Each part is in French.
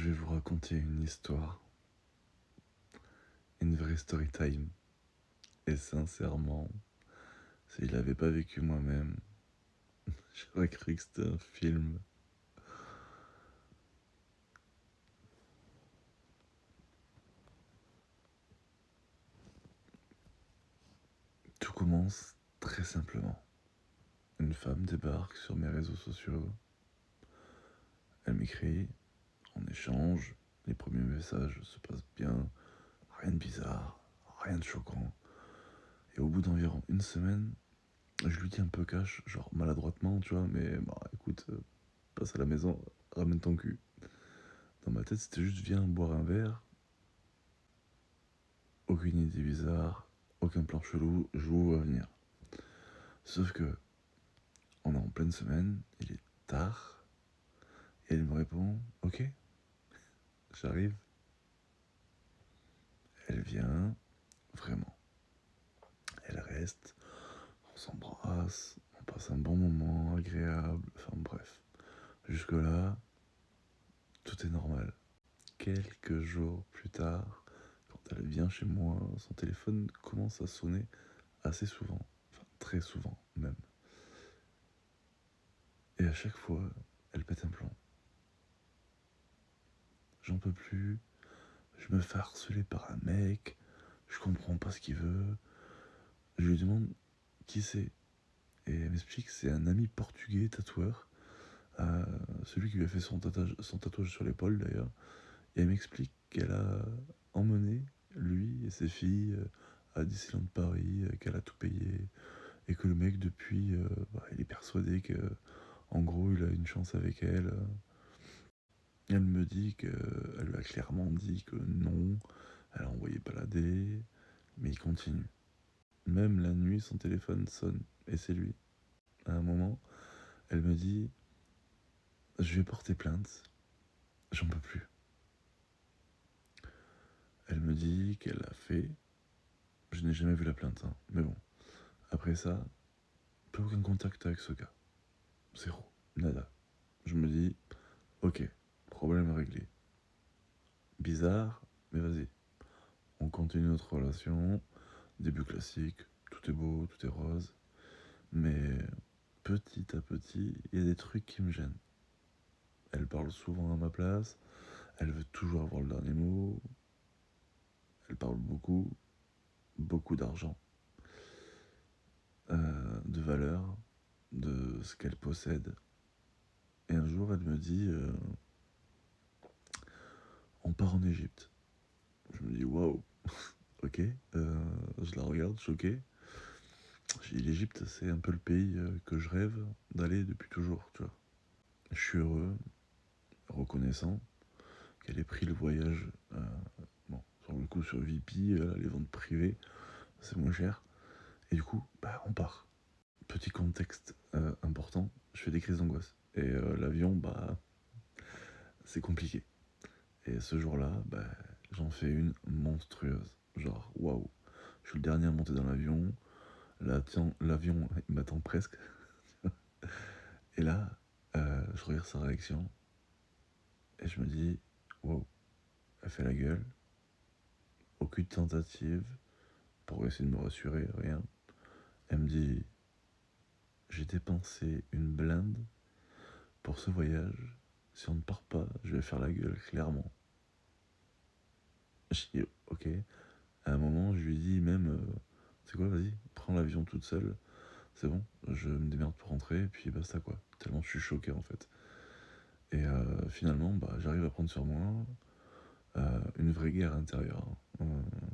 Je vais vous raconter une histoire, une vraie story time. Et sincèrement, si je l'avais pas vécu moi-même, j'aurais cru que c'était un film. Tout commence très simplement. Une femme débarque sur mes réseaux sociaux. Elle m'écrit, on échange, les premiers messages se passent bien, rien de bizarre, rien de choquant. Et au bout d'environ une semaine, je lui dis un peu cash, genre maladroitement, tu vois, mais bah écoute, passe à la maison, ramène ton cul. Dans ma tête, c'était juste viens boire un verre. Aucune idée bizarre, aucun plan chelou, je vous vois venir. Sauf que, on est en pleine semaine, il est tard, et elle me répond ok, j'arrive. Elle vient, vraiment. Elle reste, on s'embrasse, on passe un bon moment agréable, enfin bref. Jusque-là, tout est normal. Quelques jours plus tard, quand elle vient chez moi, son téléphone commence à sonner assez souvent, enfin très souvent même. Et à chaque fois, elle pète un plomb. J'en peux plus, je me fais harceler par un mec, je comprends pas ce qu'il veut. Je lui demande qui c'est. Et elle m'explique que c'est un ami portugais tatoueur, celui qui lui a fait son tatouage sur l'épaule d'ailleurs. Et elle m'explique qu'elle a emmené lui et ses filles à Disneyland Paris, qu'elle a tout payé. Et que le mec depuis, il est persuadé que en gros il a une chance avec elle. Elle me dit qu'elle lui a clairement dit que non, elle a envoyé balader, mais il continue. Même la nuit, son téléphone sonne, et c'est lui. À un moment, elle me dit je vais porter plainte, j'en peux plus. Elle me dit qu'elle a fait. Je n'ai jamais vu la plainte, hein, mais bon. Après ça, plus aucun contact avec ce gars. Zéro, nada. Je me dis ok, problème réglé. Bizarre, mais vas-y. On continue notre relation. Début classique, tout est beau, tout est rose. Mais petit à petit, il y a des trucs qui me gênent. Elle parle souvent à ma place, elle veut toujours avoir le dernier mot, elle parle beaucoup, beaucoup d'argent, de valeur, de ce qu'elle possède. Et un jour, elle me dit on part en Égypte. Je me dis waouh, ok, je la regarde choqué. J'ai dit l'Égypte, c'est un peu le pays que je rêve d'aller depuis toujours, tu vois. Je suis heureux, reconnaissant qu'elle ait pris le voyage. Bon, sur le coup, sur VP, les ventes privées, c'est moins cher. Et du coup, on part. Petit contexte important, je fais des crises d'angoisse. Et l'avion, c'est compliqué. Et ce jour-là, j'en fais une monstrueuse. Genre, waouh, je suis le dernier à monter dans l'avion. L'avion, il m'attend presque. Et là, je regarde sa réaction. Et je me dis, waouh, elle fait la gueule. Aucune tentative pour essayer de me rassurer, rien. Elle me dit j'ai dépensé une blinde pour ce voyage. Si on ne part pas, je vais faire la gueule, clairement. J'ai dit ok. À un moment, je lui dis même c'est quoi, vas-y, prends l'avion toute seule. C'est bon, je me démerde pour rentrer, et puis basta quoi. Tellement je suis choqué en fait. Et finalement, j'arrive à prendre sur moi une vraie guerre intérieure.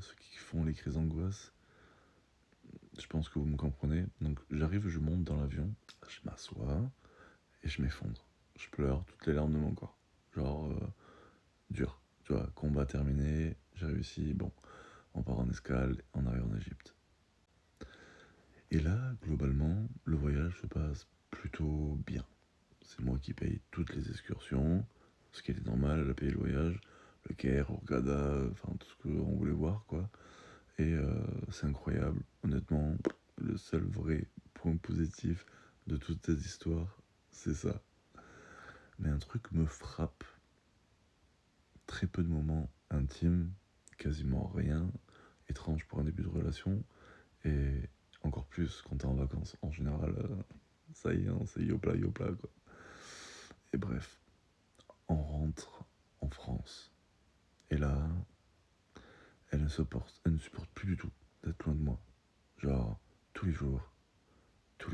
Ceux qui font les crises d'angoisse, je pense que vous me comprenez. Donc j'arrive, je monte dans l'avion, je m'assois et je m'effondre. Je pleure toutes les larmes de mon corps. Genre dur. Tu vois, combat terminé, j'ai réussi, bon, on part en escale, on arrive en Égypte. Et là, globalement, le voyage se passe plutôt bien. C'est moi qui paye toutes les excursions, ce qui était normal, elle a payé le voyage, le Caire, Hurghada, enfin tout ce qu'on voulait voir, quoi. Et c'est incroyable, honnêtement, le seul vrai point positif de toute cette histoire, c'est ça. Mais un truc me frappe, très peu de moments intimes, quasiment rien, étrange pour un début de relation, et encore plus quand t'es en vacances. En général, ça y est, hein, c'est yopla yopla quoi. Et bref, on rentre en France. Et là, elle ne supporte plus du tout d'être loin de moi. Genre, tous les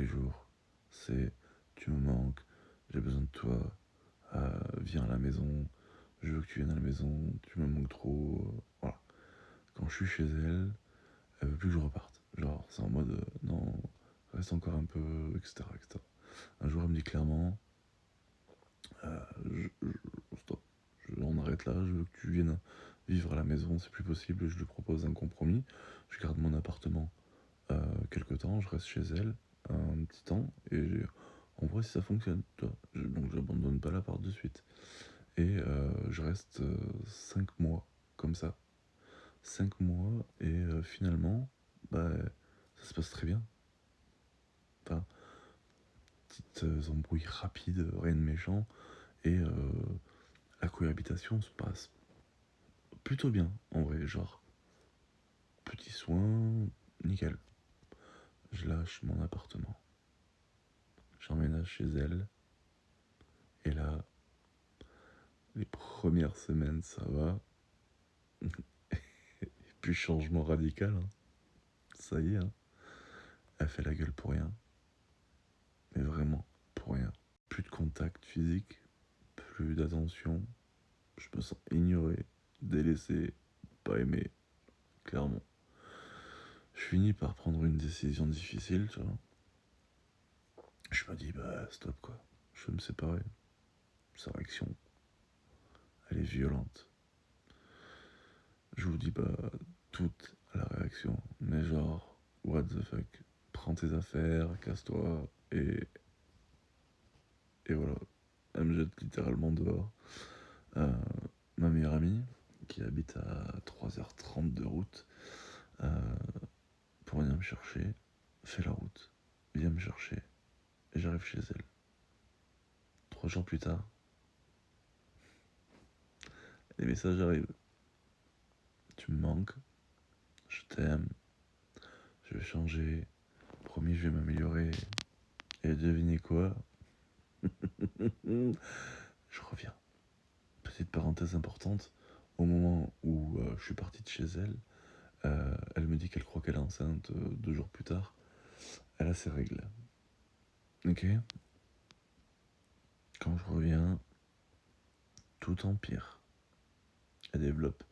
jours, c'est tu me manques, j'ai besoin de toi, viens à la maison, je veux que tu viennes à la maison, tu me manques trop. Voilà. Quand je suis chez elle, elle veut plus que je reparte. Genre, c'est en mode non, reste encore un peu, etc., etc. Un jour, elle me dit clairement stop, on arrête là, je veux que tu viennes vivre à la maison, c'est plus possible. Je lui propose un compromis. Je garde mon appartement quelque temps, je reste chez elle un petit temps et on voit si ça fonctionne. Tu vois. Donc j'abandonne pas l'appart de suite. Et je reste 5 mois comme ça. 5 mois et finalement, bah, ça se passe très bien. Enfin, petites embrouilles rapides, rien de méchant. Et la cohabitation se passe plutôt bien en vrai. Genre, petit soin, nickel. Je lâche mon appartement. J'emménage chez elle. Et là, les premières semaines, ça va. Et puis changement radical, hein. Ça y est, hein. Elle fait la gueule pour rien. Mais vraiment, pour rien. Plus de contact physique, plus d'attention. Je me sens ignoré, délaissé, pas aimé, clairement. Je finis par prendre une décision difficile, tu vois. Je me dis, bah stop quoi. Je veux me séparer. Sa réaction, elle est violente. Je vous dis pas toute la réaction, mais genre, what the fuck. Prends tes affaires, casse-toi, et voilà. Elle me jette littéralement dehors. Euh, Ma meilleure amie, qui habite à 3h30 de route, euh, pour venir me chercher, fait la route, vient me chercher, et j'arrive chez elle. 3 jours plus tard, les messages arrivent. Tu me manques, je t'aime, je vais changer, promis, je vais m'améliorer. Et devinez quoi? Je reviens. Petite parenthèse importante, au moment où je suis parti de chez elle, elle me dit qu'elle croit qu'elle est enceinte 2 jours plus tard. Elle a ses règles. Ok. Quand je reviens, tout empire. Elle développe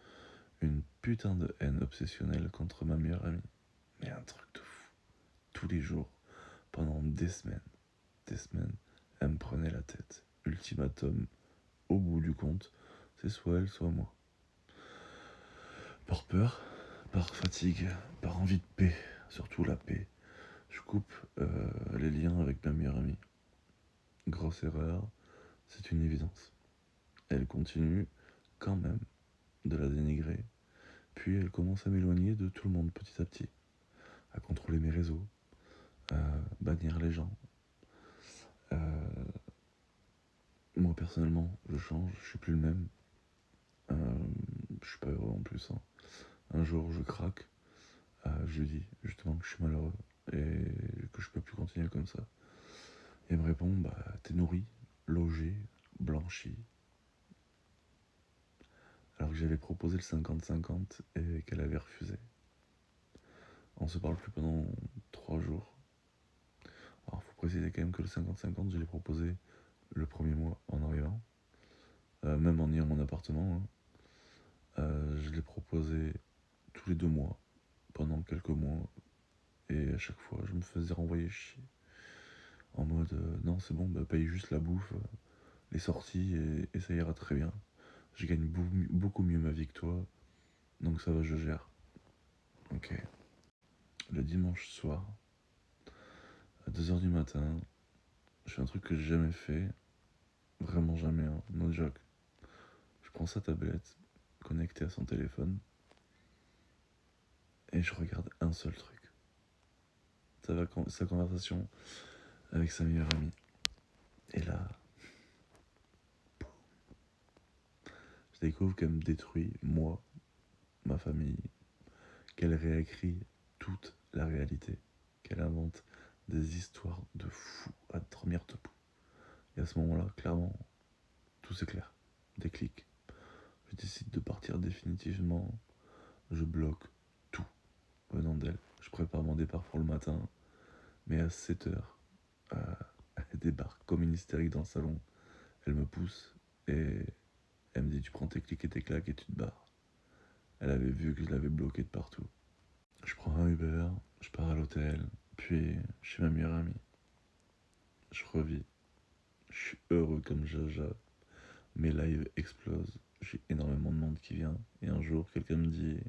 une putain de haine obsessionnelle contre ma meilleure amie. Mais un truc de fou. Tous les jours, pendant des semaines, elle me prenait la tête. Ultimatum, au bout du compte, c'est soit elle, soit moi. Par peur, par fatigue, par envie de paix, surtout la paix, je coupe les liens avec ma meilleure amie. Grosse erreur, c'est une évidence. Elle continue quand même de la dénigrer, puis elle commence à m'éloigner de tout le monde petit à petit, à contrôler mes réseaux, à bannir les gens. Moi personnellement, je change, je suis plus le même. Je suis pas heureux en plus, hein. Un jour, je craque, je lui dis justement que je suis malheureux et que je peux plus continuer comme ça. Et elle me répond, bah t'es nourri, logé, blanchi. Alors que j'avais proposé le 50-50 et qu'elle avait refusé. On se parle plus pendant 3 jours. Alors faut préciser quand même que le 50-50, je l'ai proposé le premier mois en arrivant. Même en ayant mon appartement, hein. Je l'ai proposé tous les 2 mois, pendant quelques mois. Et à chaque fois, je me faisais renvoyer chier. En mode, non, c'est bon, bah, paye juste la bouffe, les sorties, et ça ira très bien. Je gagne beaucoup mieux ma vie que toi, donc ça va, je gère. Ok. Le dimanche soir, à 2h du matin, je fais un truc que j'ai jamais fait, vraiment jamais, hein, no joke. Je prends sa tablette, connectée à son téléphone, et je regarde un seul truc. Sa conversation avec sa meilleure amie. Et là, découvre qu'elle me détruit, moi, ma famille, qu'elle réécrit toute la réalité, qu'elle invente des histoires de fous à dormir debout. Et à ce moment-là, clairement, tout s'éclaire. Déclic. Je décide de partir définitivement. Je bloque tout venant d'elle. Je prépare mon départ pour le matin. Mais à 7h, elle débarque comme une hystérique dans le salon. Elle me pousse et elle me dit: tu prends tes clics et tes claques et tu te barres. Elle avait vu que je l'avais bloqué de partout. Je prends un Uber, je pars à l'hôtel, puis chez ma meilleure amie. Je revis. Je suis heureux comme Jaja. Mes lives explosent. J'ai énormément de monde qui vient. Et un jour, quelqu'un me dit,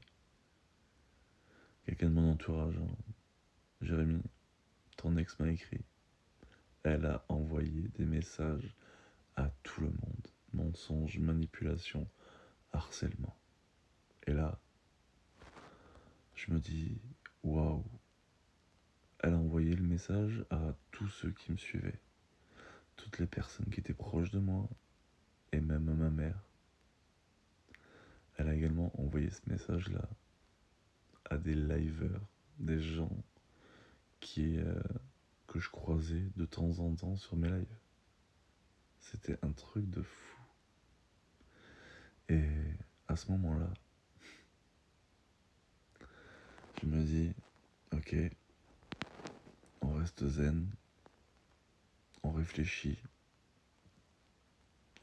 quelqu'un de mon entourage, hein, Jérémy, ton ex m'a écrit. Elle a envoyé des messages à tout le monde. Mensonges, manipulation, harcèlement. Et là, je me dis, waouh, elle a envoyé le message à tous ceux qui me suivaient, toutes les personnes qui étaient proches de moi, et même à ma mère. Elle a également envoyé ce message-là à des liveurs, des gens qui, que je croisais de temps en temps sur mes lives. C'était un truc de fou. Et à ce moment-là, je me dis, ok, on reste zen, on réfléchit,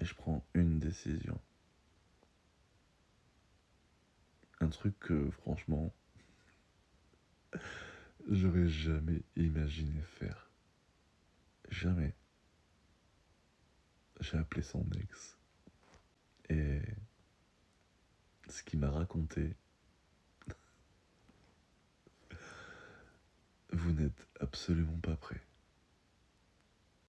et je prends une décision. Un truc que franchement, j'aurais jamais imaginé faire. Jamais. J'ai appelé son ex. Et ce qu'il m'a raconté, vous n'êtes absolument pas prêts.